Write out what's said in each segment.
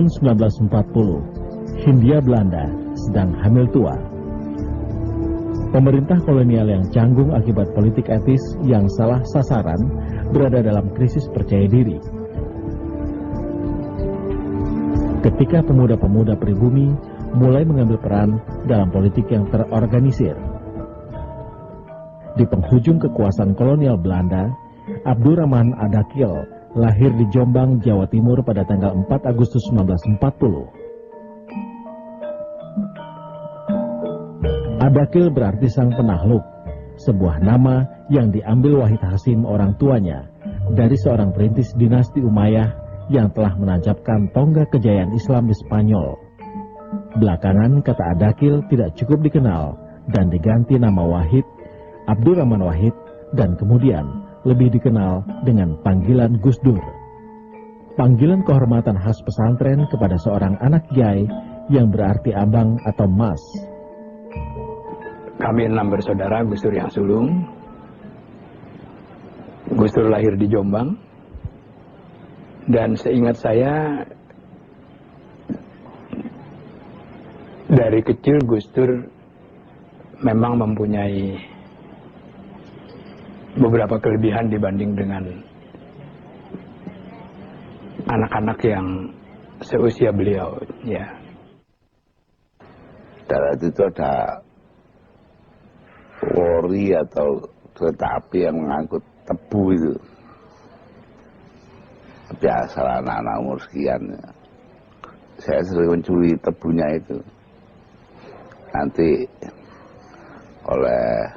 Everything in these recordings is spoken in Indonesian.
Tahun 1940, Hindia Belanda sedang hamil tua. Pemerintah kolonial yang canggung akibat politik etis yang salah sasaran berada dalam krisis percaya diri. Ketika pemuda-pemuda pribumi mulai mengambil peran dalam politik yang terorganisir. Di penghujung kekuasaan kolonial Belanda, Abdurrahman Adakil lahir di Jombang, Jawa Timur pada tanggal 4 Agustus 1940. Adakil berarti sang penakluk, sebuah nama yang diambil Wahid Hasim orang tuanya dari seorang perintis dinasti Umayyah yang telah menancapkan tonggak kejayaan Islam di Spanyol. Belakangan kata Adakil tidak cukup dikenal dan diganti nama Wahid, Abdurrahman Wahid, dan kemudian lebih dikenal dengan panggilan Gus Dur. Panggilan kehormatan khas pesantren kepada seorang anak kiai yang berarti abang atau mas. Kami 6 bersaudara, Gus Dur yang sulung. Gus Dur lahir di Jombang. Dan seingat saya, dari kecil Gus Dur memang mempunyai beberapa kelebihan dibanding dengan anak-anak yang seusia beliau, ya. Darat itu ada lori atau kereta api yang mengangkut tebu itu. Biasa anak-anak umur sekian. Saya sering mencuri tebunya itu. Nanti oleh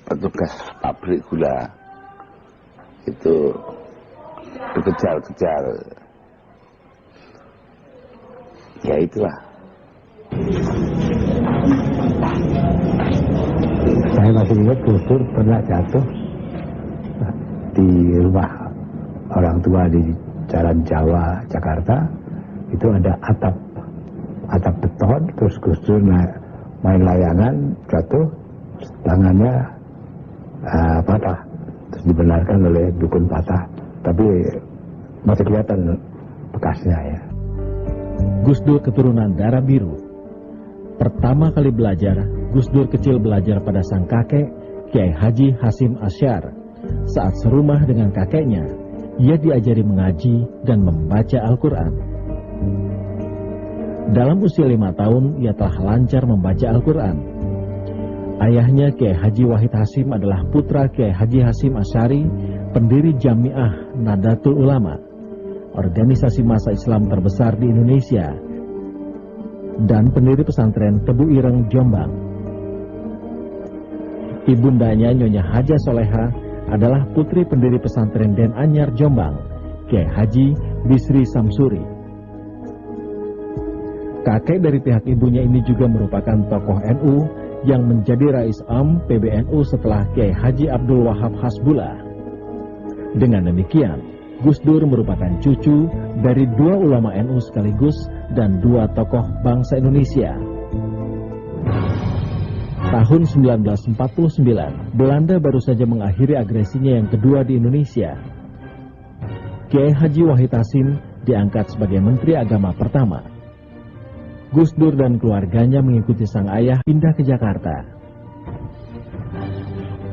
petugas pabrik gula itu dikejar-kejar. Ya itulah. Saya masih ingat Gus Dur pernah jatuh di rumah orang tua di Jalan Jawa, Jakarta. Itu ada atap beton, terus Gus Dur main layangan, jatuh, tangannya patah, terus dibenarkan oleh dukun patah, tapi masih kelihatan bekasnya ya. Gus Dur keturunan darah biru. Pertama kali belajar, Gus Dur kecil belajar pada sang kakek, Kiai Haji Hasim Asyar. Saat serumah dengan kakeknya, ia diajari mengaji dan membaca Al-Quran. Dalam usia 5 tahun, ia telah lancar membaca Al-Quran. Ayahnya Kiai Haji Wahid Hasim adalah putra Kiai Haji Hasim Asyari, pendiri Jamiah Nadatul Ulama, organisasi massa Islam terbesar di Indonesia, dan pendiri pesantren Tebu Ireng, Jombang. Ibundanya Nyonya Haja Soleha adalah putri pendiri pesantren Den Anyar, Jombang, Kiai Haji Bisri Samsuri. Kakek dari pihak ibunya ini juga merupakan tokoh NU yang menjadi Rais Am PBNU setelah Kiai Haji Abdul Wahab Hasbullah. Dengan demikian, Gus Dur merupakan cucu dari 2 ulama NU sekaligus dan 2 tokoh bangsa Indonesia. Tahun 1949, Belanda baru saja mengakhiri agresinya yang kedua di Indonesia. Kiai Haji Wahid Hasim diangkat sebagai Menteri Agama pertama. Gus Dur dan keluarganya mengikuti sang ayah pindah ke Jakarta.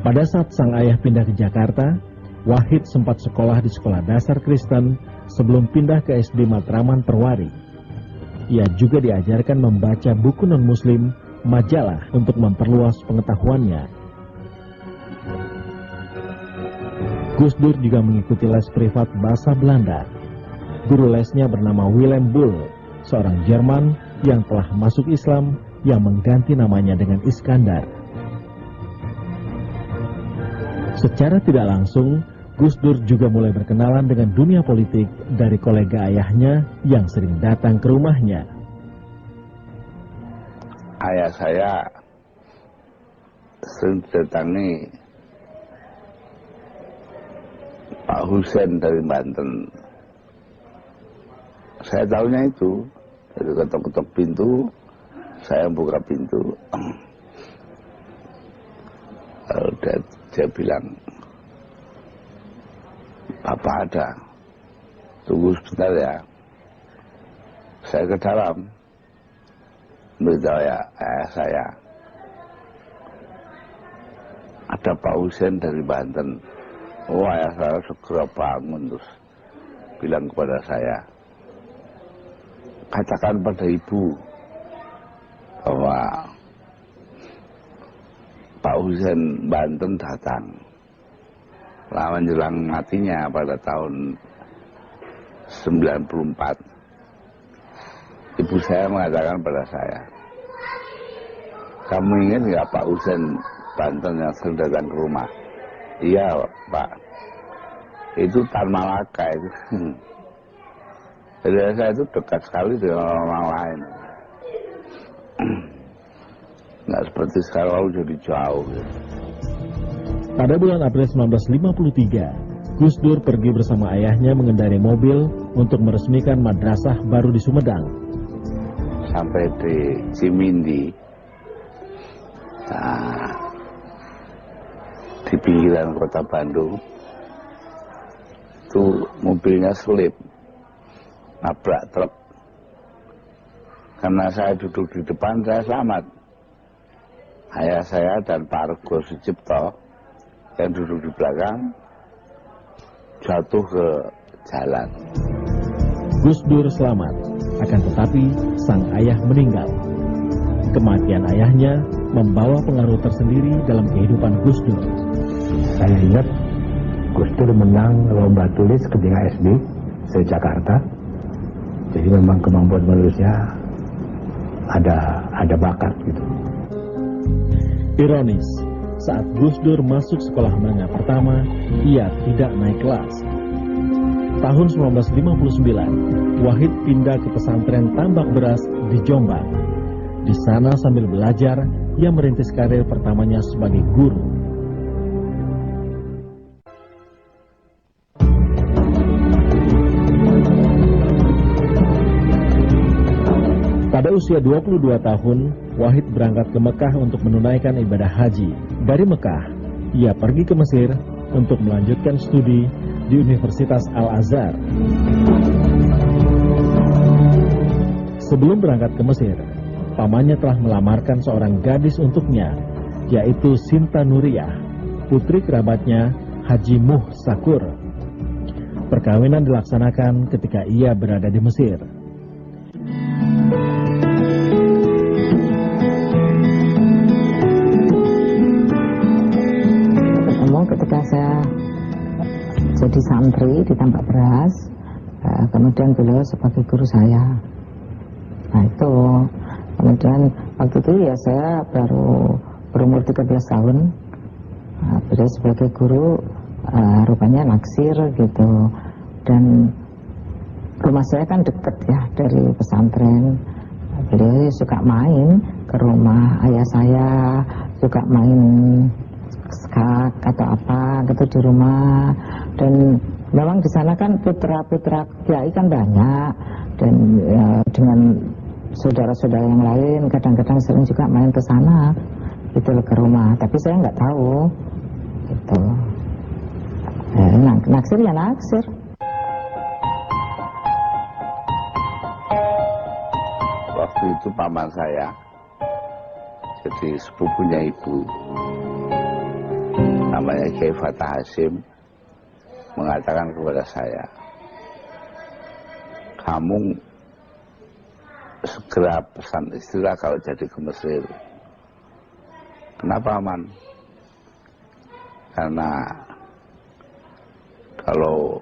Pada saat sang ayah pindah ke Jakarta, Wahid sempat sekolah di sekolah dasar Kristen sebelum pindah ke SD Matraman Perwari. Ia juga diajarkan membaca buku non-muslim, majalah untuk memperluas pengetahuannya. Gus Dur juga mengikuti les privat bahasa Belanda. Guru lesnya bernama Willem Bull, seorang Jerman yang telah masuk Islam yang mengganti namanya dengan Iskandar. Secara tidak langsung, Gus Dur juga mulai berkenalan dengan dunia politik dari kolega ayahnya yang sering datang ke rumahnya. Ayah saya sering datangi Pak Husen dari Banten. Saya tahunya itu, jadi ketok-ketok pintu, saya buka pintu. Dia bilang, Bapak ada. tunggu sebentar ya. Saya ke dalam, beritahu ya ayah saya, ada Pak Husain dari Banten. Oh, ayah saya segera bangun terus bilang kepada saya, katakan pada ibu bahwa Pak Husain Banten datang. Lawan menjelang matinya pada tahun 94. Ibu saya mengatakan pada saya, kamu ingat nggak Pak Husain Banten yang sering datang ke rumah? Iya Pak, itu Tan Malaka itu. Jadi saya itu dekat sekali dengan orang lain. Nggak seperti sekarang lalu jadi jauh. Pada bulan April 1953, Gus Dur pergi bersama ayahnya mengendarai mobil untuk meresmikan madrasah baru di Sumedang. Sampai di Cimindi, di pinggiran kota Bandung, itu mobilnya selip, nabrak truk. Karena saya duduk di depan, saya selamat. Ayah saya dan Pak Rego Sucipto yang duduk di belakang jatuh ke jalan. Gus Dur selamat, akan tetapi sang ayah meninggal. Kematian ayahnya membawa pengaruh tersendiri dalam kehidupan Gus Dur. Saya ingat Gus Dur menang lomba tulis ketika SD di Jakarta. Jadi memang kemampuan menulisnya ada bakat gitu. Ironis, saat Gus Dur masuk sekolah menengah pertama, ia tidak naik kelas. Tahun 1959, Wahid pindah ke pesantren Tambak Beras di Jombang. Di sana sambil belajar, ia merintis karir pertamanya sebagai guru. Pada usia 22 tahun, Wahid berangkat ke Mekah untuk menunaikan ibadah haji. Dari Mekah, ia pergi ke Mesir untuk melanjutkan studi di Universitas Al-Azhar. Sebelum berangkat ke Mesir, pamannya telah melamarkan seorang gadis untuknya, yaitu Sinta Nuriyah, putri kerabatnya Haji Muh Sakur. Perkawinan dilaksanakan ketika ia berada di Mesir. Ketika saya jadi santri di Tambak Beras, kemudian beliau sebagai guru saya. Nah itu, kemudian waktu itu ya saya baru berumur 13 tahun. Beliau sebagai guru rupanya naksir gitu. Dan rumah saya kan deket ya dari pesantren. Beliau suka main ke rumah ayah saya, suka main skak atau apa gitu di rumah. Dan memang di sana kan putra-putra kiai kan banyak, dan ya, dengan saudara-saudara yang lain kadang-kadang sering juga main ke sana gitu ke rumah, tapi saya nggak tahu gitu. Naksir ya naksir. Waktu itu paman saya jadi sepupunya ibu, namanya Kiai Fatah Hasim, mengatakan kepada saya, kamu segera pesan istilah kalau jadi ke Mesir. Kenapa aman? Karena kalau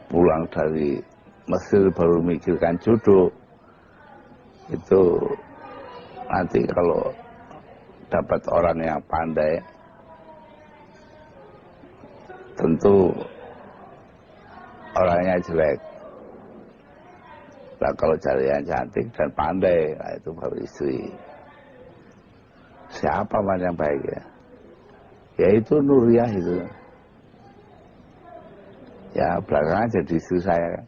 pulang dari Mesir baru mikirkan jodoh, itu nanti kalau dapat orang yang pandai, tentu orangnya jelek. Nah, kalau cari yang cantik dan pandai, nah itu baru istri. Siapa man yang baik ya? Yaitu Nuriyah itu. Ya belakangan jadi istri saya.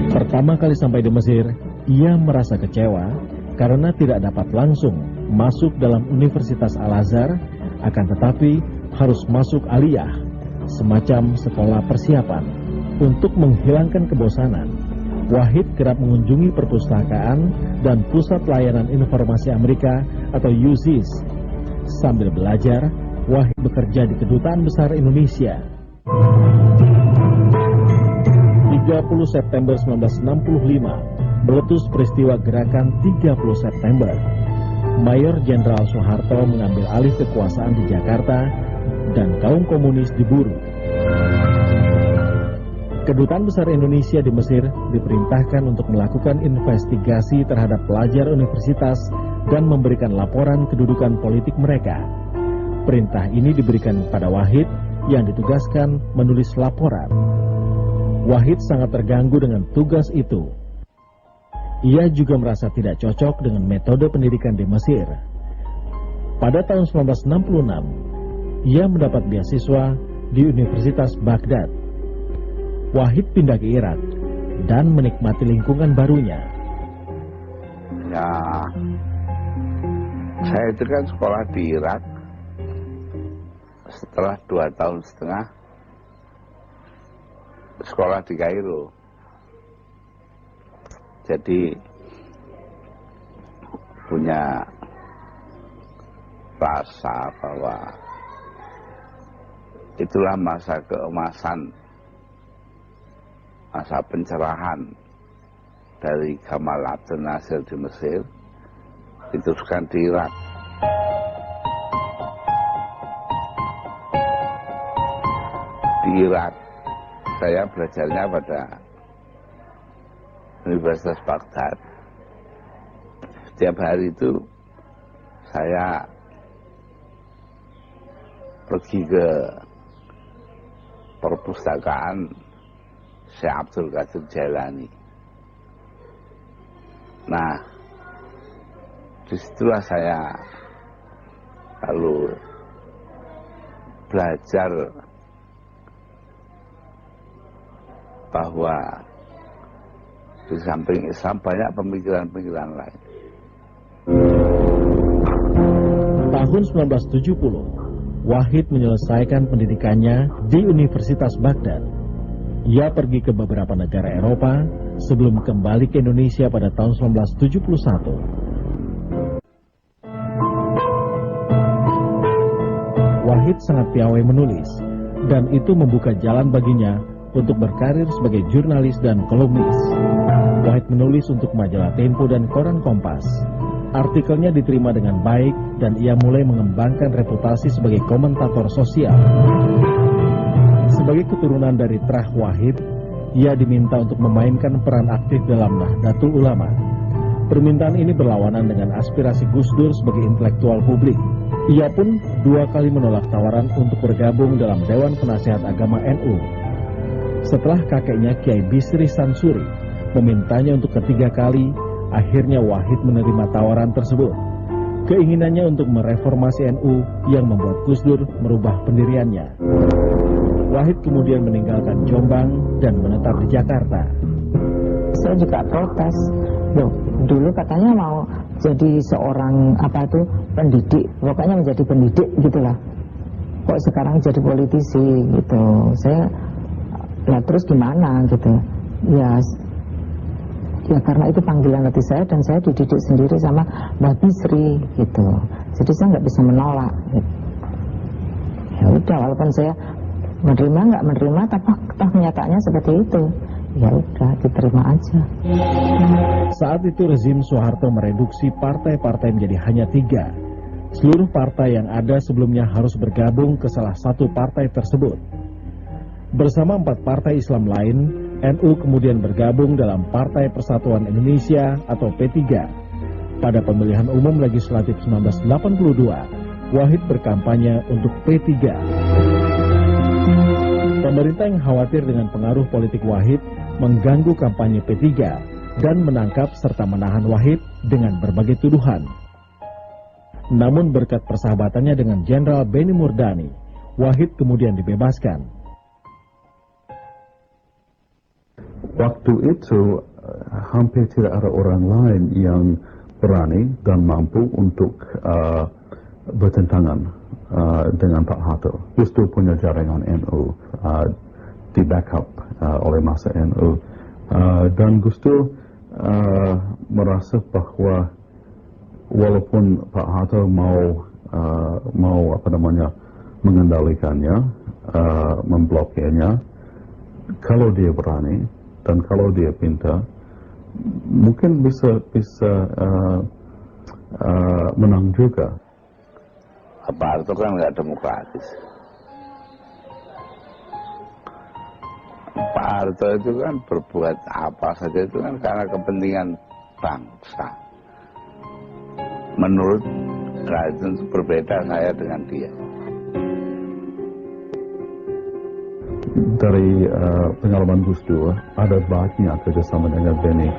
Pertama kali sampai di Mesir, ia merasa kecewa karena tidak dapat langsung masuk dalam Universitas Al-Azhar, akan tetapi harus masuk aliyah, semacam sekolah persiapan. Untuk menghilangkan kebosanan, Wahid kerap mengunjungi perpustakaan dan Pusat Layanan Informasi Amerika atau USIS. Sambil belajar, Wahid bekerja di Kedutaan Besar Indonesia. 30 September 1965, meletus peristiwa gerakan 30 September. Mayor Jenderal Soeharto mengambil alih kekuasaan di Jakarta dan kaum komunis diburu. Kedutaan Besar Indonesia di Mesir diperintahkan untuk melakukan investigasi terhadap pelajar universitas dan memberikan laporan kedudukan politik mereka. Perintah ini diberikan kepada Wahid yang ditugaskan menulis laporan. Wahid sangat terganggu dengan tugas itu. Ia juga merasa tidak cocok dengan metode pendidikan di Mesir. Pada tahun 1966, ia mendapat beasiswa di Universitas Baghdad. Wahid pindah ke Irak dan menikmati lingkungan barunya. Ya, saya itu kan sekolah di Irak. Setelah 2 tahun setengah sekolah di Kairo. Jadi punya rasa bahwa itulah masa keemasan, masa pencerahan dari Gamal Abdel Nasir di Mesir, diteruskan di Irak. Di Irak saya belajarnya pada Universitas Baghdad. Setiap hari itu saya pergi ke perpustakaan Syekh Abdul Qadir Jailani. Nah, disitulah saya lalu belajar bahwa di samping Islam banyak pemikiran-pemikiran lain. Tahun 1970, Wahid menyelesaikan pendidikannya di Universitas Baghdad. Ia pergi ke beberapa negara Eropa sebelum kembali ke Indonesia pada tahun 1971. Wahid sangat piawai menulis, dan itu membuka jalan baginya untuk berkarir sebagai jurnalis dan kolumnis. Wahid menulis untuk majalah Tempo dan koran Kompas. Artikelnya diterima dengan baik dan ia mulai mengembangkan reputasi sebagai komentator sosial. Sebagai keturunan dari Trah Wahid, ia diminta untuk memainkan peran aktif dalam Nahdlatul Ulama. Permintaan ini berlawanan dengan aspirasi Gus Dur sebagai intelektual publik. Ia pun 2 kali menolak tawaran untuk bergabung dalam Dewan Penasihat Agama NU. Setelah kakeknya Kiai Bisri Sansuri memintanya untuk ketiga kali, akhirnya Wahid menerima tawaran tersebut. Keinginannya untuk mereformasi NU yang membuat Gus Dur merubah pendiriannya. Wahid kemudian meninggalkan Jombang dan menetap di Jakarta. Saya juga protes. Loh, dulu katanya mau jadi seorang pendidik, pokoknya menjadi pendidik gitulah. Kok sekarang jadi politisi gitu. Lah terus gimana gitu. Ya karena itu panggilan hati saya dan saya dididik sendiri sama Mbak Bisri gitu. Jadi saya nggak bisa menolak gitu. Ya udah, walaupun saya menerima nggak menerima, tapi kenyataannya seperti itu. Ya udah, diterima aja. Saat itu rezim Soeharto mereduksi partai-partai menjadi hanya 3. Seluruh partai yang ada sebelumnya harus bergabung ke salah satu partai tersebut. Bersama 4 partai Islam lain, NU kemudian bergabung dalam Partai Persatuan Indonesia atau P3. Pada pemilihan umum legislatif 1982, Wahid berkampanye untuk P3. Pemerintah yang khawatir dengan pengaruh politik Wahid mengganggu kampanye P3 dan menangkap serta menahan Wahid dengan berbagai tuduhan. Namun berkat persahabatannya dengan Jenderal Beni Murdani, Wahid kemudian dibebaskan. Waktu itu hampir tidak ada orang lain yang berani dan mampu untuk bertentangan dengan Pak Harto. Gus Dur punya jaringan NU, di backup oleh masa NU, dan Gus Dur merasa bahwa walaupun Pak Harto mau mengendalikannya, memblokirnya, kalau dia berani dan kalau dia pintar, mungkin bisa menang juga. Pak Harto kan nggak demokratis. Pak Harto itu kan berbuat apa saja itu kan karena kepentingan bangsa. Menurut Raiden berbeda saya dengan dia. Dari pengalaman Gus Dur, ada banyak kerjasama dengan Beni.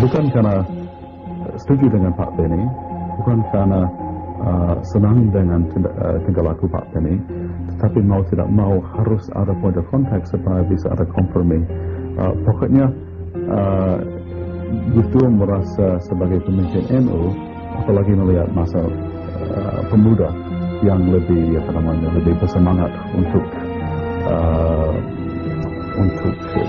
Bukan karena setuju dengan Pak Beni, bukan karena senang dengan tingkah laku Pak Beni, tetapi mau tidak mau harus ada point of contact supaya bisa ada kompromi. Pokoknya Gus Dur merasa sebagai pemimpin NU, apalagi melihat masa pemuda yang lebih bersemangat untuk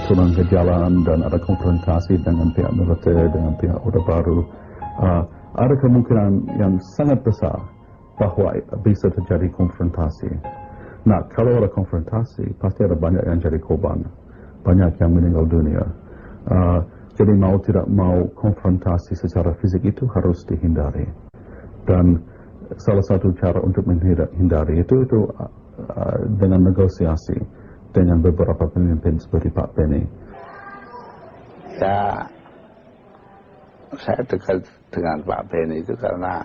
turun ke jalan dan ada konfrontasi dengan pihak militer, dengan pihak Orde Baru, ada kemungkinan yang sangat besar bahwa bisa terjadi konfrontasi. Nah, kalau ada konfrontasi, pasti ada banyak yang jadi korban, banyak yang meninggal dunia. Jadi mau tidak mau konfrontasi secara fisik itu harus dihindari. Dan salah satu cara untuk menghindari itu dengan negosiasi dengan beberapa pemimpin seperti Pak Beni. Ya, saya dekat dengan Pak Beni itu karena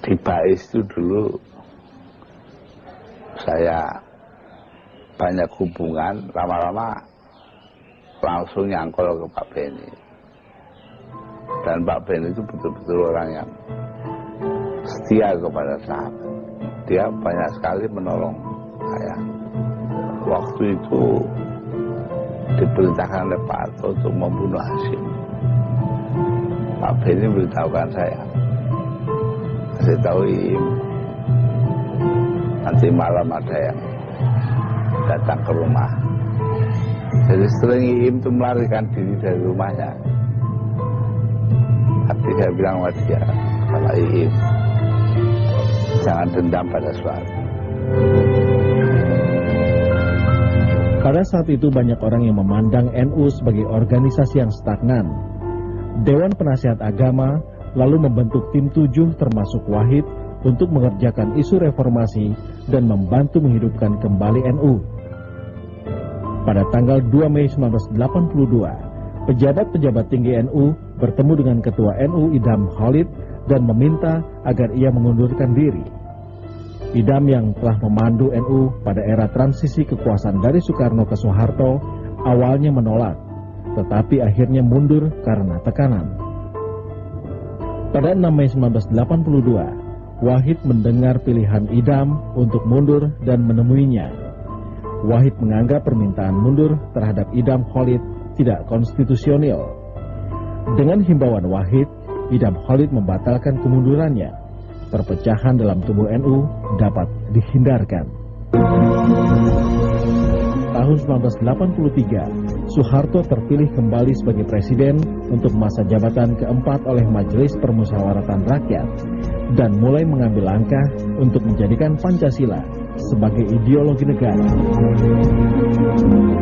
di BAIS itu dulu saya banyak hubungan, lama-lama langsung nyangkol ke Pak Beni. Dan Pak Beni itu betul-betul orang yang setia kepada sahabat. Dia banyak sekali menolong saya. Waktu itu diperintahkan oleh Pak Harto untuk membunuh Hasyim. Pak Beni beritahukan saya, kasih tahu Iim, nanti malam ada yang datang ke rumah. Jadi sering Iim itu melarikan diri dari rumahnya. Tapi saya bilang sama dia, kalau Iim, jangan dendam pada suatu. Pada saat itu banyak orang yang memandang NU sebagai organisasi yang stagnan. Dewan Penasihat Agama lalu membentuk tim 7 termasuk Wahid untuk mengerjakan isu reformasi dan membantu menghidupkan kembali NU. Pada tanggal 2 Mei 1982, pejabat-pejabat tinggi NU bertemu dengan Ketua NU Idam Khalid dan meminta agar ia mengundurkan diri. Idam yang telah memandu NU pada era transisi kekuasaan dari Soekarno ke Soeharto awalnya menolak, tetapi akhirnya mundur karena tekanan. Pada 6 Mei 1982, Wahid mendengar pilihan Idam untuk mundur dan menemuinya. Wahid menganggap permintaan mundur terhadap Idam Khalid tidak konstitusional. Dengan himbauan Wahid, Idam Khalid membatalkan kemundurannya. Perpecahan dalam tubuh NU dapat dihindarkan. Tahun 1983, Soeharto terpilih kembali sebagai presiden untuk masa jabatan keempat oleh Majelis Permusyawaratan Rakyat dan mulai mengambil langkah untuk menjadikan Pancasila sebagai ideologi negara.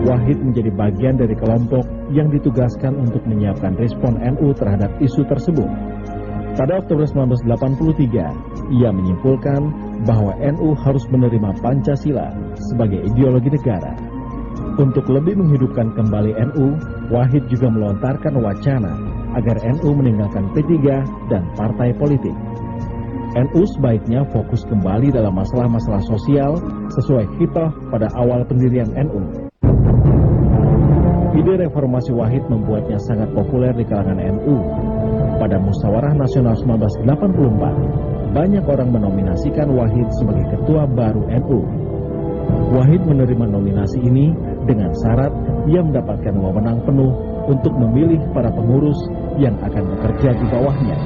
Wahid menjadi bagian dari kelompok yang ditugaskan untuk menyiapkan respon NU terhadap isu tersebut. Pada Oktober 1983, ia menyimpulkan bahwa NU harus menerima Pancasila sebagai ideologi negara. Untuk lebih menghidupkan kembali NU, Wahid juga melontarkan wacana agar NU meninggalkan P3 dan partai politik. NU sebaiknya fokus kembali dalam masalah-masalah sosial sesuai hitoh pada awal pendirian NU. Ide reformasi Wahid membuatnya sangat populer di kalangan NU. Pada Musyawarah Nasional 1984, banyak orang menominasikan Wahid sebagai ketua baru NU. Wahid menerima nominasi ini dengan syarat ia mendapatkan wewenang penuh untuk memilih para pengurus yang akan bekerja di bawahnya.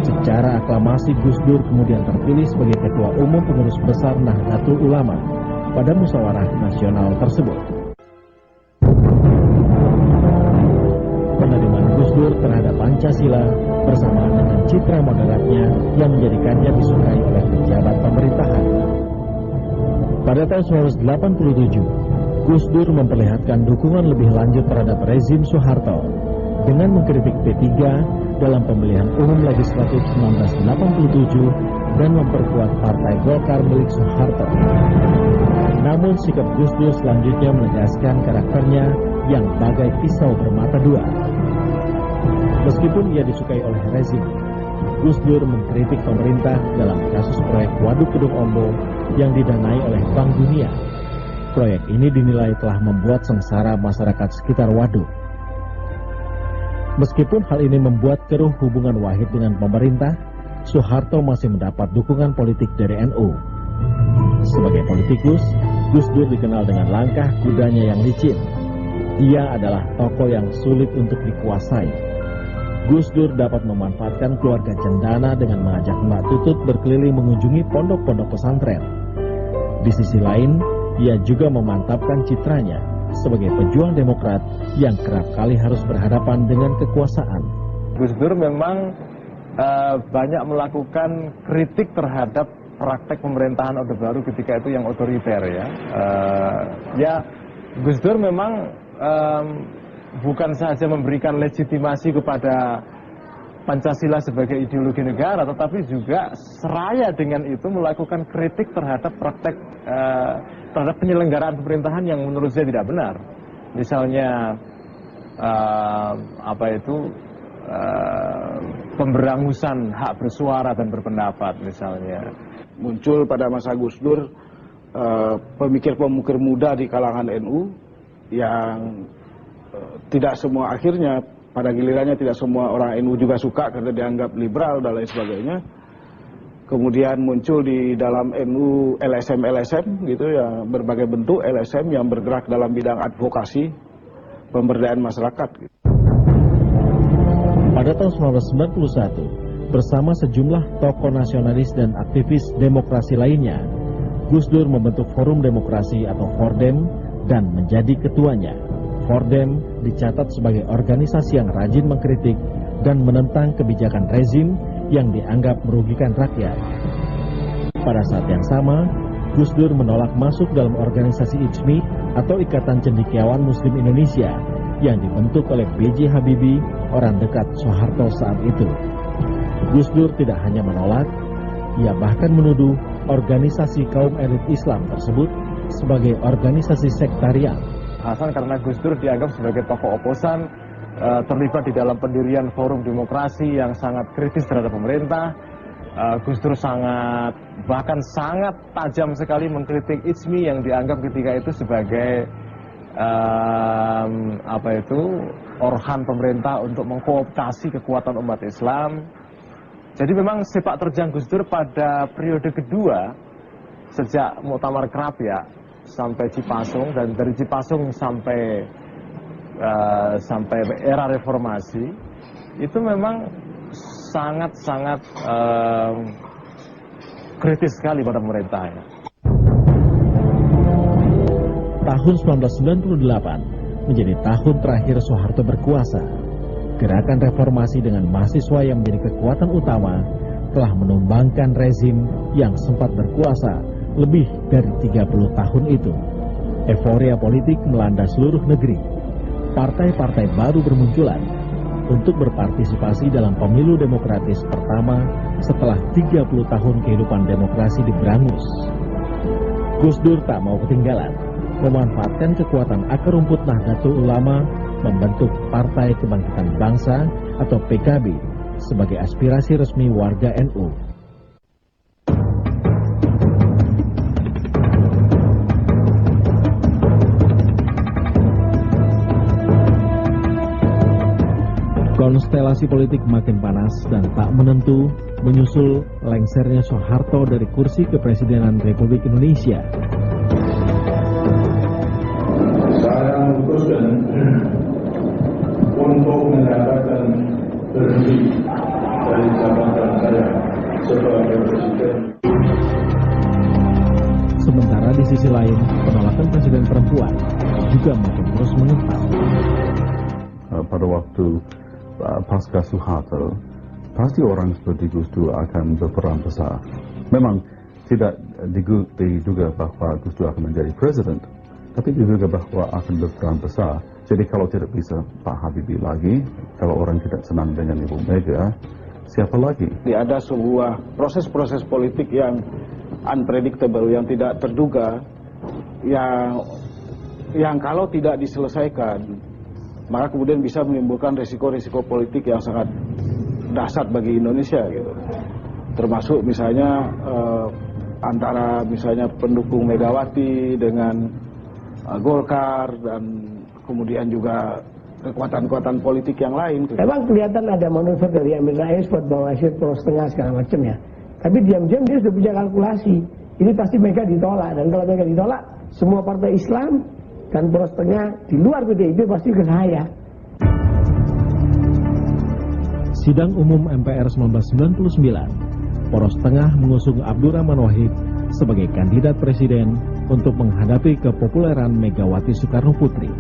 Secara aklamasi Gus Dur kemudian terpilih sebagai Ketua Umum Pengurus Besar Nahdlatul Ulama pada musyawarah nasional tersebut. Penerimaan Gus Dur terhadap Pancasila bersamaan dengan citra moderatnya yang menjadikannya disukai oleh pejabat pemerintahan. Pada tahun 1987, Gus Dur memperlihatkan dukungan lebih lanjut terhadap rezim Soeharto dengan mengkritik P3 dalam pemilihan umum legislatif 1987 dan memperkuat Partai Golkar milik Soeharto. Namun sikap Gus Dur selanjutnya menegaskan karakternya yang bagai pisau bermata dua. Meskipun ia disukai oleh rezim, Gus Dur mengkritik pemerintah dalam kasus proyek Waduk Kedung Ombo yang didanai oleh Bank Dunia. Proyek ini dinilai telah membuat sengsara masyarakat sekitar waduk. Meskipun hal ini membuat keruh hubungan Wahid dengan pemerintah, Soeharto masih mendapat dukungan politik dari NU. Sebagai politikus, Gus Dur dikenal dengan langkah kudanya yang licin. Ia adalah tokoh yang sulit untuk dikuasai. Gus Dur dapat memanfaatkan keluarga cendana dengan mengajak Mbak Tutut berkeliling mengunjungi pondok-pondok pesantren. Di sisi lain, ia juga memantapkan citranya sebagai pejuang demokrat yang kerap kali harus berhadapan dengan kekuasaan. Gus Dur memang banyak melakukan kritik terhadap praktek pemerintahan Orde Baru ketika itu yang otoriter ya. Gus Dur memang bukan saja memberikan legitimasi kepada Pancasila sebagai ideologi negara, tetapi juga seraya dengan itu melakukan kritik terhadap praktek terhadap penyelenggaraan pemerintahan yang menurut saya tidak benar. Misalnya pemberangusan hak bersuara dan berpendapat misalnya. Muncul pada masa Gus Dur pemikir-pemikir muda di kalangan NU yang tidak semua akhirnya pada gilirannya tidak semua orang NU juga suka karena dianggap liberal dan lain sebagainya. Kemudian muncul di dalam NU LSM gitu ya, berbagai bentuk LSM yang bergerak dalam bidang advokasi pemberdayaan masyarakat. Pada tahun 1991, bersama sejumlah tokoh nasionalis dan aktivis demokrasi lainnya, Gus Dur membentuk Forum Demokrasi atau Fordem dan menjadi ketuanya. Fordem dicatat sebagai organisasi yang rajin mengkritik dan menentang kebijakan rezim yang dianggap merugikan rakyat. Pada saat yang sama, Gus Dur menolak masuk dalam organisasi ICMI atau Ikatan Cendekiawan Muslim Indonesia yang dibentuk oleh B.J. Habibie, orang dekat Soeharto saat itu. Gus Dur tidak hanya menolak, ia bahkan menuduh organisasi kaum elit Islam tersebut sebagai organisasi sektarian. Alasan karena Gus Dur dianggap sebagai tokoh oposan, terlibat di dalam pendirian Forum Demokrasi yang sangat kritis terhadap pemerintah. Gus Dur bahkan sangat tajam sekali mengkritik ICMI yang dianggap ketika itu sebagai organ pemerintah untuk mengkooptasi kekuatan umat Islam. Jadi memang sepak terjang Gus Dur pada periode kedua sejak Muktamar Krapyak sampai Cipasung, dan dari Cipasung sampai era reformasi itu memang sangat kritis sekali pada pemerintahnya. Tahun 1998 menjadi tahun terakhir Soeharto berkuasa. Gerakan reformasi dengan mahasiswa yang menjadi kekuatan utama telah menumbangkan rezim yang sempat berkuasa lebih dari 30 tahun itu. Euforia politik melanda seluruh negeri. Partai-partai baru bermunculan untuk berpartisipasi dalam pemilu demokratis pertama setelah 30 tahun kehidupan demokrasi diberangus. Gus Dur tak mau ketinggalan, memanfaatkan kekuatan akar rumput Nahdlatul Ulama membentuk Partai Kebangkitan Bangsa atau PKB sebagai aspirasi resmi warga NU. Konstelasi politik makin panas dan tak menentu menyusul lengsernya Soeharto dari kursi kepresidenan Republik Indonesia. Saya memutuskan untuk mendapatkan berhenti dari jabatan saya sebagai Presiden. Sementara di sisi lain, penolakan presiden perempuan juga makin terus mengental. Pada waktu pasca Soeharto, pasti orang seperti Gus Dur akan berperan besar. Memang tidak diduga bahwa Gus Dur akan menjadi presiden, tapi diduga bahwa akan berperan besar. Jadi kalau tidak bisa Pak Habibie lagi, kalau orang tidak senang dengan Ibu Mega, siapa lagi? Ada sebuah proses-proses politik yang unpredictable, yang tidak terduga, yang kalau tidak diselesaikan, maka kemudian bisa menimbulkan risiko-risiko politik yang sangat dahsyat bagi Indonesia gitu. Termasuk misalnya antara misalnya pendukung Megawati dengan Golkar dan kemudian juga kekuatan-kekuatan politik yang lain. Memang kelihatan ada manuver dari Amin Rais buat bawa hasil poros tengah segala macam ya. Tapi diam-diam dia sudah punya kalkulasi. Ini pasti Mega ditolak, dan kalau Mega ditolak, semua partai Islam dan poros tengah di luar PDIP pasti ke saya. Sidang Umum MPR 1999, poros tengah mengusung Abdurrahman Wahid sebagai kandidat presiden untuk menghadapi kepopuleran Megawati Soekarno Putri.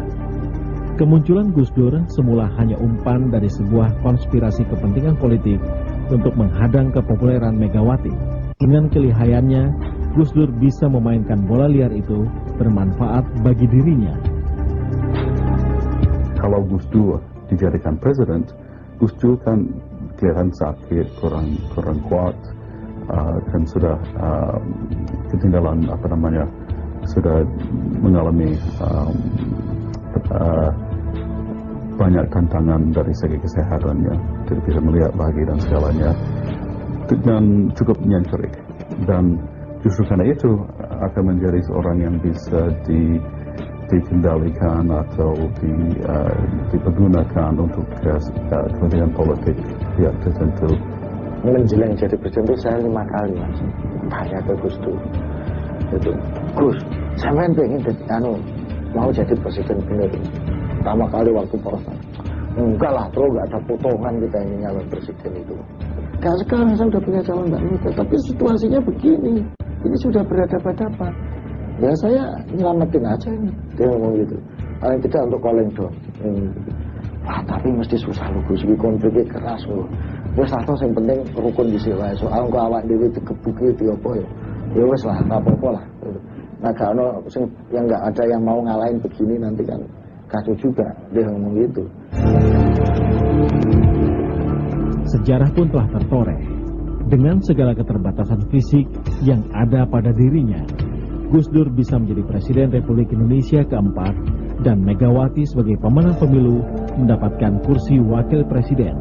Kemunculan Gus Dur semula hanya umpan dari sebuah konspirasi kepentingan politik untuk menghadang kepopuleran Megawati. Dengan kelihayannya, Gus Dur bisa memainkan bola liar itu bermanfaat bagi dirinya. Kalau Gus Dur dijadikan presiden, Gus Dur kan kelihatan sakit, kurang kuat, kan sudah ketinggalan sudah mengalami banyak tantangan dari segi kesehatannya, tidak bisa melihat lagi dan segalanya, dan cukup nyentrik. Dan justru karena itu akan menjadi seorang yang bisa dikendalikan atau dipergunakan untuk kepentingan politik pihak tertentu. Menjelang jadi presiden itu saya 5 kali Mas tanya ke Gus Dur, itu Gus, saya pengen mau jadi presiden bener. Pertama kali waktu poros, enggak lah bro, enggak ada potongan kita ini nyalon presiden itu. Nah sekarang saya sudah punya calon Mbak Mega, tapi situasinya begini, ini sudah berhadapan-hadapan. Ya saya nyelamatin aja ini, dia ngomong gitu. Paling tidak untuk calling down. Wah tapi mesti susah loh Gus, konfliknya keras loh. Wes lah yang penting rukun di sini. Soal kok awak dewi dikebuki di apa ya? Ya wes lah, nggak apa-apa lah. Nah kalau yang nggak ada yang mau ngalahin begini nanti kan kacau juga, dia ngomong gitu. Sejarah pun telah tertoreh. Dengan segala keterbatasan fisik yang ada pada dirinya, Gus Dur bisa menjadi Presiden Republik Indonesia keempat dan Megawati sebagai pemenang pemilu mendapatkan kursi Wakil Presiden.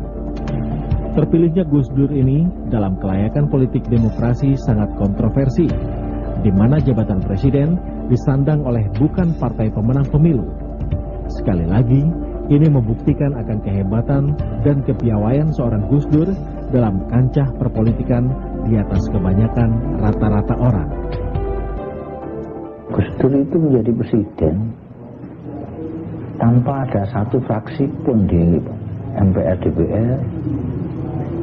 Terpilihnya Gus Dur ini dalam kelayakan politik demokrasi sangat kontroversi, di mana jabatan presiden disandang oleh bukan partai pemenang pemilu. Sekali lagi, ini membuktikan akan kehebatan dan kepiawaian seorang Gus Dur dalam kancah perpolitikan di atas kebanyakan rata-rata orang. Gus Dur itu menjadi presiden tanpa ada satu fraksi pun di MPR DPR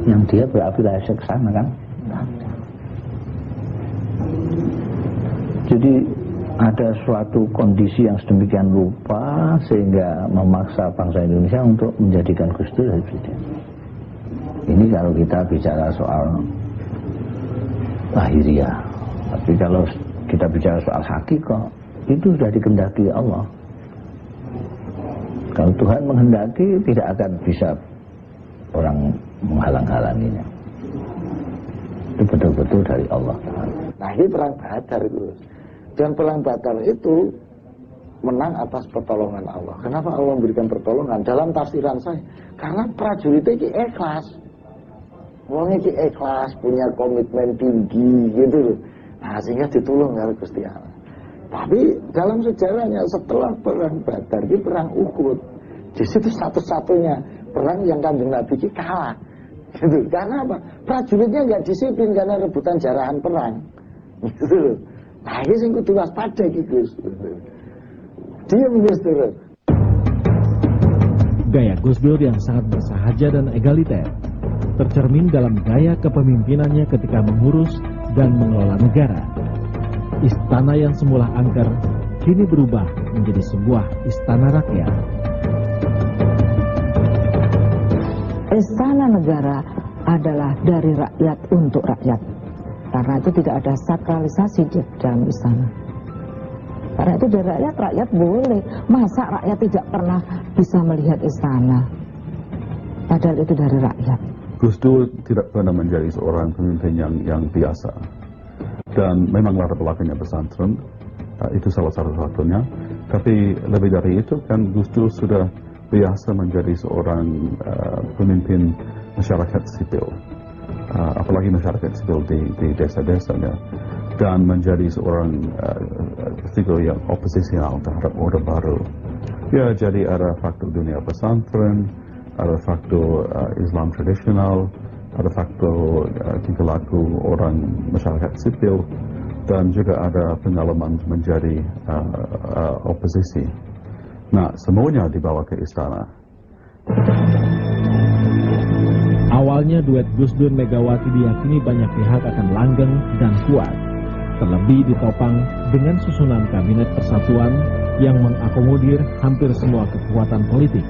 yang dia berafiliasi ke sana kan. Jadi ada suatu kondisi yang sedemikian rupa sehingga memaksa bangsa Indonesia untuk menjadikan Gus Dur sebagai presiden. Ini kalau kita bicara soal lahiriah. Tapi kalau kita bicara soal hakikah, itu sudah dikehendaki Allah. Kalau Tuhan menghendaki, tidak akan bisa orang menghalang-halanginya. Itu betul-betul dari Allah. Nah ini perang Badar itu. Dan perang Badar itu menang atas pertolongan Allah. Kenapa Allah memberikan pertolongan? Dalam tafsiran saya, karena prajuritnya ini ikhlas. Orangnya ini ikhlas, punya komitmen tinggi gitu loh. Nah sehingga ditolong oleh Gusti Allah. Tapi dalam sejarahnya setelah perang Badar ini perang Uhud. Di situ satu-satunya perang yang Kanjeng Nabi ini kalah. Gitu. Karena apa? Prajuritnya nggak disiplin karena rebutan jarahan perang. Gitu loh. Nah ini yang kudu waspada gitu. Dia Gus Dur. Gaya Gus Dur yang sangat bersahaja dan egaliter tercermin dalam gaya kepemimpinannya ketika mengurus dan mengelola negara. Istana yang semula angker kini berubah menjadi sebuah istana rakyat. Istana negara adalah dari rakyat untuk rakyat. Karena itu tidak ada sakralisasi di dalam istana. Karena itu dari rakyat, rakyat boleh. Masa rakyat tidak pernah bisa melihat istana? Padahal itu dari rakyat. Gus Dur tidak pernah menjadi seorang pemimpin yang biasa. Dan memang latar belakangnya pesantren, itu salah satunya. Tapi lebih dari itu kan Gus Dur sudah biasa menjadi seorang pemimpin masyarakat sipil. Apalagi masyarakat sipil di desa-desanya. Dan menjadi seorang figur yang oposisional terhadap Orde Baru. Ya, jadi ada faktor dunia pesantren, ada faktor Islam tradisional, ada faktor tingkah laku orang masyarakat sipil, dan juga ada pengalaman menjadi oposisi. Nah, semuanya dibawa ke istana. Awalnya duet Gus Dur Megawati diyakini banyak pihak akan langgeng dan kuat. Terlebih ditopang dengan susunan kabinet persatuan yang mengakomodir hampir semua kekuatan politik.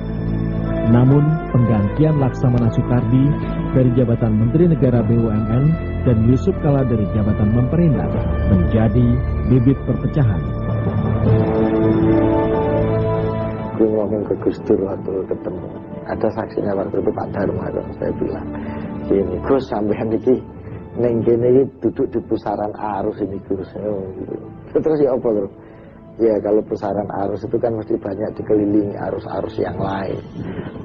Namun, penggantian Laksamana Soekardi dari jabatan Menteri Negara BUMN dan Yusuf Kala dari jabatan Memperindah menjadi bibit perpecahan. Gue ngomong ke Gus Dur waktu ketemu, ada saksinya waktu itu Pak Dharma, saya bilang, gini, Gus sampean iki neng kene duduk di pusaran arus ini Gus. Terus ya apa terus? Ya kalau pusaran arus itu kan mesti banyak dikelilingi arus-arus yang lain.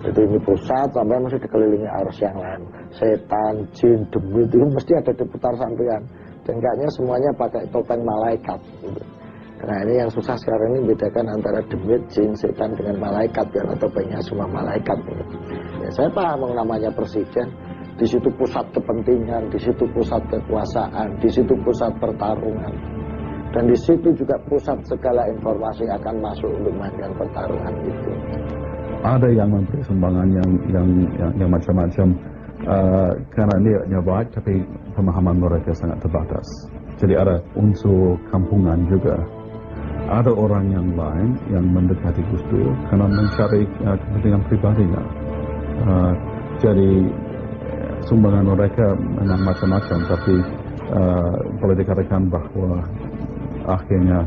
Jadi ini pusat sampai mesti dikelilingi arus yang lain. Setan, jin, demit itu mesti ada di putar sampean. Dan kayaknya semuanya pakai topeng malaikat. Gitu. Nah ini yang susah sekarang ini bedakan antara demit, jin, setan dengan malaikat yang topengnya semua malaikat. Gitu. Ya, saya paham namanya presiden. Di situ pusat kepentingan, di situ pusat kekuasaan, di situ pusat pertarungan. Dan di situ juga pusat segala informasi akan masuk untuk mainkan pertarungan itu. Ada yang memberi sumbangan yang macam-macam karena niatnya baik, tapi pemahaman mereka sangat terbatas. Jadi ada unsur kampungan juga. Ada orang yang lain yang mendekati Gus Dur karena mencari kepentingan pribadinya. Jadi sumbangan mereka memang macam-macam, tapi boleh dikatakan bahwa akhirnya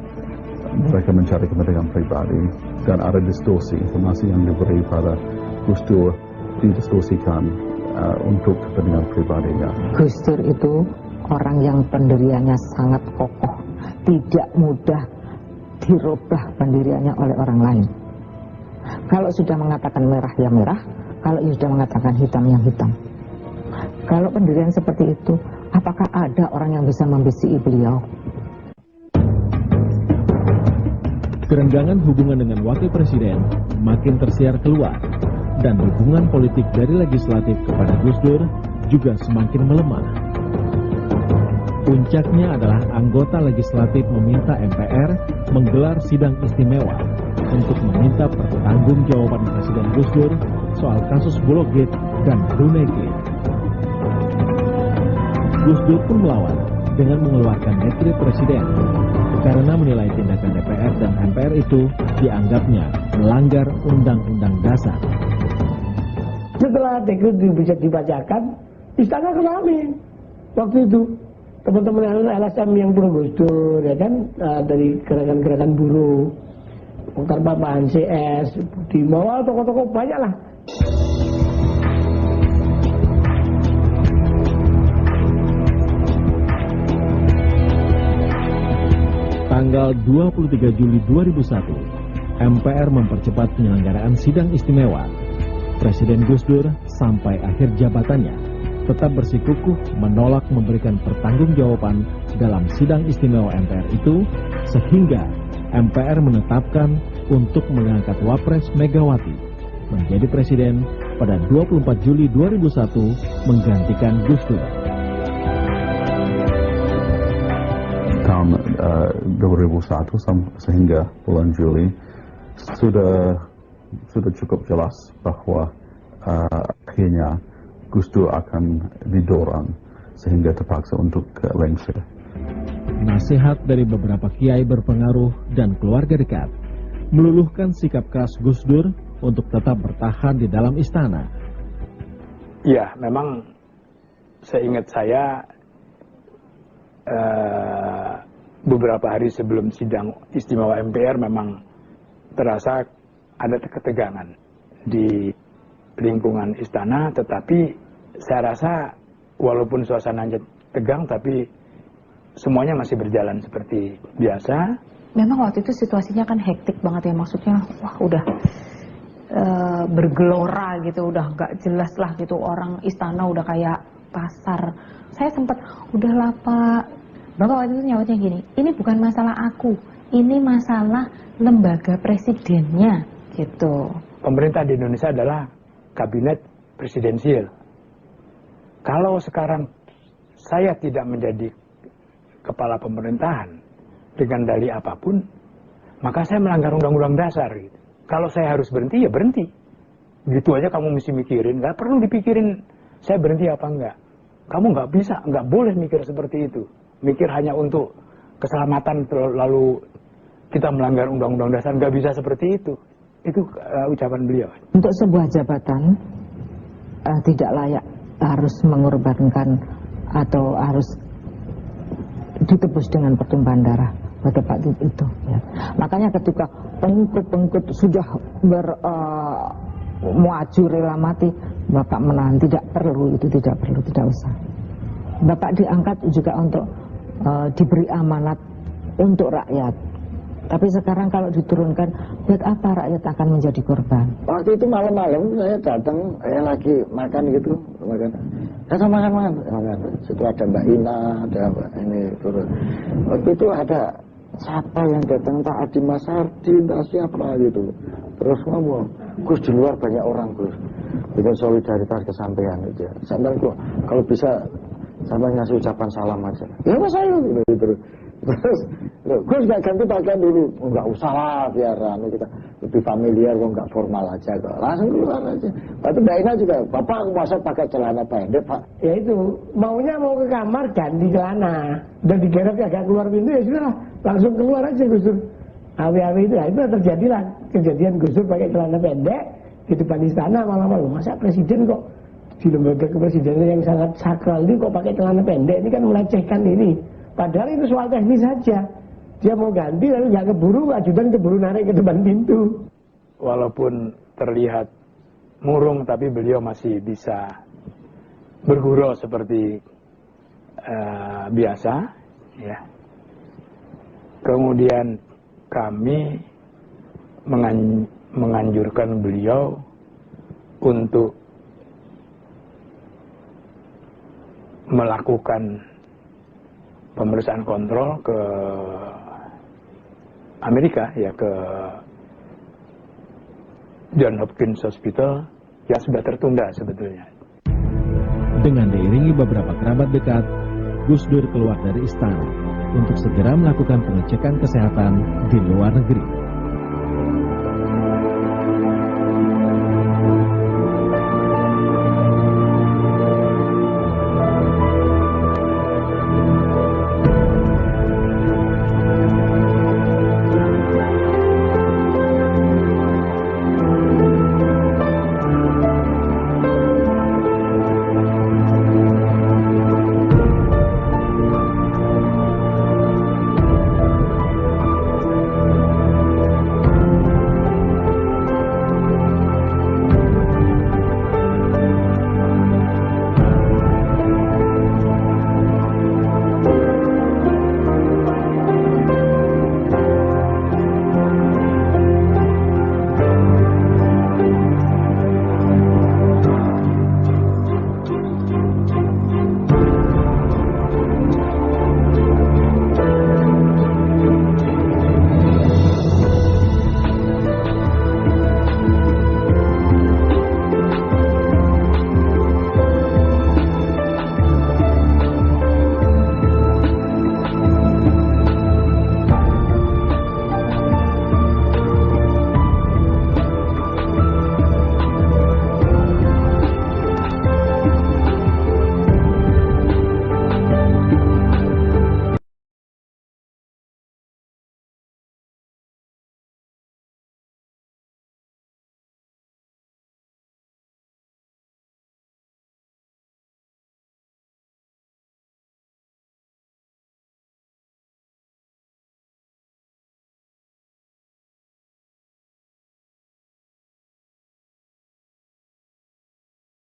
mereka mencari kepentingan pribadi dan ada distorsi informasi yang diberi pada Gus Dur didistorsikan untuk kepentingan pribadinya. Gus Dur itu orang yang pendiriannya sangat kokoh, tidak mudah dirubah pendiriannya oleh orang lain. Kalau sudah mengatakan merah ya merah, kalau sudah mengatakan hitam ya hitam. Kalau pendirian seperti itu, apakah ada orang yang bisa membisiki beliau? Kerenggangan hubungan dengan wakil presiden makin tersiar keluar, dan dukungan politik dari legislatif kepada Gus Dur juga semakin melemah. Puncaknya adalah anggota legislatif meminta MPR menggelar sidang istimewa untuk meminta pertanggungjawaban Presiden Gus Dur soal kasus Bulog Gate dan Brunei Gate. Gus Dur pun melawan dengan mengeluarkan dekret presiden karena menilai tindakan DPR dan MPR itu dianggapnya melanggar Undang-Undang Dasar. Setelah dekret bisa dibacakan, istana kami waktu itu teman-teman LSM yang pro Gus Dur, ya kan, dari gerakan-gerakan buruh, Bongkar Papan, CS, di bawah tokoh-tokoh banyak lah. Tanggal 23 Juli 2001, MPR mempercepat penyelenggaraan sidang istimewa. Presiden Gus Dur sampai akhir jabatannya tetap bersikukuh menolak memberikan pertanggungjawaban dalam sidang istimewa MPR itu, sehingga MPR menetapkan untuk mengangkat Wapres Megawati menjadi presiden pada 24 Juli 2001 menggantikan Gus Dur. Tahun 2001 sehingga bulan Juli sudah cukup jelas bahwa akhirnya Gus Dur akan didorong sehingga terpaksa untuk lengser. Nasihat dari beberapa kiai berpengaruh dan keluarga dekat meluluhkan sikap keras Gus Dur untuk tetap bertahan di dalam istana. Ya, memang seingat saya beberapa hari sebelum sidang istimewa MPR memang terasa ada ketegangan di lingkungan istana, tetapi saya rasa walaupun suasananya tegang, tapi semuanya masih berjalan seperti biasa. Memang waktu itu situasinya kan hektik banget ya, maksudnya wah udah bergelora gitu, udah gak jelas lah gitu, orang istana udah kayak pasar. Saya sempat, udahlah Pak, Bapak waktu itu nyawatnya gini, ini bukan masalah aku, ini masalah lembaga presidennya gitu. Pemerintah di Indonesia adalah kabinet presidensial. Kalau sekarang saya tidak menjadi kepala pemerintahan dengan dalih apapun, maka saya melanggar undang-undang dasar gitu. Kalau saya harus berhenti, ya berhenti. Gitu aja kamu mesti mikirin, nggak perlu dipikirin saya berhenti apa enggak. Kamu nggak bisa, nggak boleh mikir seperti itu. Mikir hanya untuk keselamatan lalu kita melanggar undang-undang dasar, nggak bisa seperti itu. Itu ucapan beliau. Untuk sebuah jabatan tidak layak harus mengorbankan atau harus ditebus dengan pertumpahan darah pada waktu itu. Ya. Makanya ketika pengikut-pengikut sudah maju rela mati, Bapak menahan, tidak perlu itu, tidak perlu, tidak usah. Bapak diangkat juga untuk diberi amanat untuk rakyat. Tapi sekarang kalau diturunkan, buat apa rakyat akan menjadi korban? Waktu itu malam-malam saya datang, saya lagi makan gitu, makan. Saya makan. Situ ada Mbak Ina, ada Mbak ini turun. Waktu itu ada siapa yang datang, Pak Adi Masardi, entah siapa gitu. Terus ngomong, Gus di luar banyak orang Gus, dengan solidaritas kesampaian aja. Sampai kalau bisa sampai ngasih ucapan salam aja. Ya mas saya gitu. Terus, Gus nggak ganti pakaian dulu, nggak usah lah biar kita lebih familiar, kok nggak formal aja kok. Langsung keluar aja. Waktu Mbak Ina juga, Bapak masa pakai celana pendek Pak? Ya itu, maunya mau ke kamar ganti celana, dan digeret agak keluar pintu ya sudah, langsung keluar aja Gus Dur. Awi-awi itu, itu terjadilah kejadian Gus Dur pakai celana pendek di depan istana malam-malam. Masa presiden kok di lembaga kepresidenan yang sangat sakral ini kok pakai celana pendek? Ini kan melecehkan ini. Padahal itu soal teknis saja. Dia mau ganti lalu nggak keburu, ajudan keburu narik ke depan pintu. Walaupun terlihat murung, tapi beliau masih bisa bergurau seperti biasa, ya. Kemudian kami menganjurkan beliau untuk melakukan pemeriksaan kontrol ke Amerika, ya, ke John Hopkins Hospital yang sudah tertunda sebetulnya. Dengan diiringi beberapa kerabat dekat, Gus Dur keluar dari istana untuk segera melakukan pengecekan kesehatan di luar negeri.